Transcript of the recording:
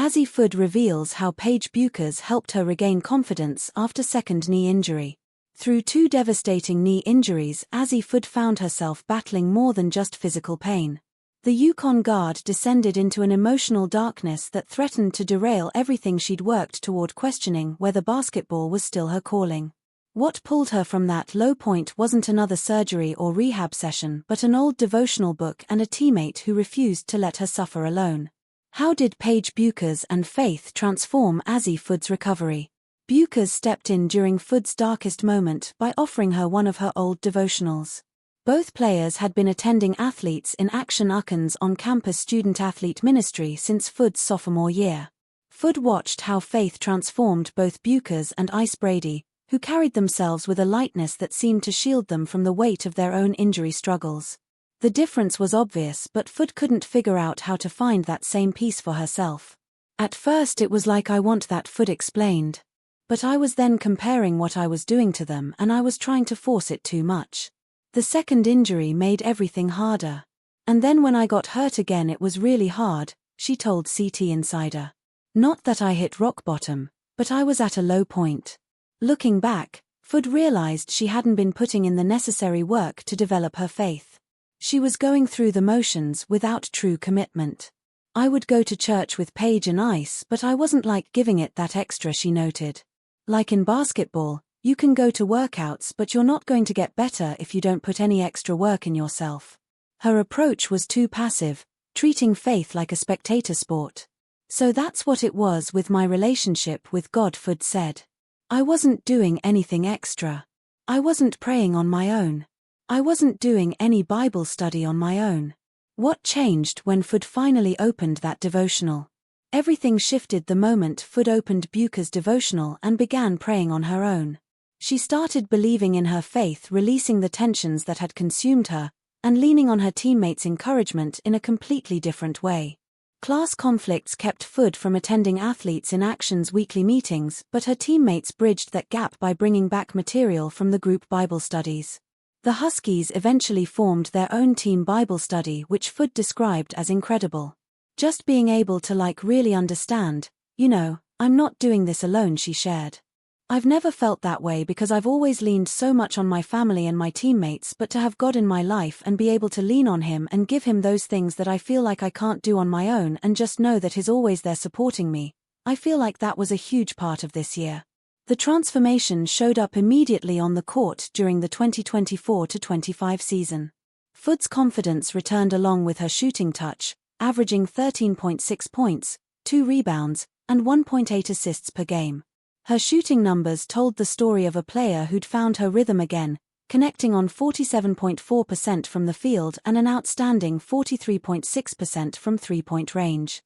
Azzi Fudd reveals how Paige Bueckers helped her regain confidence after second knee injury. Through 2 devastating knee injuries, Azzi Fudd found herself battling more than just physical pain. The Yukon guard descended into an emotional darkness that threatened to derail everything she'd worked toward, questioning whether basketball was still her calling. What pulled her from that low point wasn't another surgery or rehab session, but an old devotional book and a teammate who refused to let her suffer alone. How did Paige Bueckers and faith transform Azzi Fudd's recovery? Bueckers stepped in during Fudd's darkest moment by offering her one of her old devotionals. Both players had been attending Athletes in Action Uckens on-campus student-athlete ministry since Fudd's sophomore year. Fudd watched how faith transformed both Bueckers and Ice Brady, who carried themselves with a lightness that seemed to shield them from the weight of their own injury struggles. The difference was obvious, but Fudd couldn't figure out how to find that same peace for herself. At first it was like, "I want that," Fudd explained. "But I was then comparing what I was doing to them, and I was trying to force it too much. The second injury made everything harder. And then when I got hurt again it was really hard," she told CT Insider. "Not that I hit rock bottom, but I was at a low point." Looking back, Fudd realized she hadn't been putting in the necessary work to develop her faith. She was going through the motions without true commitment. "I would go to church with Paige and Ice, but I wasn't giving it that extra," she noted. "Like in basketball, you can go to workouts, but you're not going to get better if you don't put any extra work in yourself." Her approach was too passive, treating faith like a spectator sport. "So that's what it was with my relationship with God," Fudd said. "I wasn't doing anything extra. I wasn't praying on my own. I wasn't doing any Bible study on my own." What changed when Fudd finally opened that devotional? Everything shifted the moment Fudd opened Bueckers' devotional and began praying on her own. She started believing in her faith, releasing the tensions that had consumed her, and leaning on her teammates' encouragement in a completely different way. Class conflicts kept Fudd from attending Athletes in Action's weekly meetings, but her teammates bridged that gap by bringing back material from the group Bible studies. The Huskies eventually formed their own team Bible study, which Fudd described as incredible. "Just being able to really understand, I'm not doing this alone," she shared. "I've never felt that way because I've always leaned so much on my family and my teammates, but to have God in my life and be able to lean on Him and give Him those things that I feel like I can't do on my own and just know that He's always there supporting me, I feel like that was a huge part of this year." The transformation showed up immediately on the court during the 2024-25 season. Fudd's confidence returned along with her shooting touch, averaging 13.6 points, 2 rebounds, and 1.8 assists per game. Her shooting numbers told the story of a player who'd found her rhythm again, connecting on 47.4% from the field and an outstanding 43.6% from three-point range.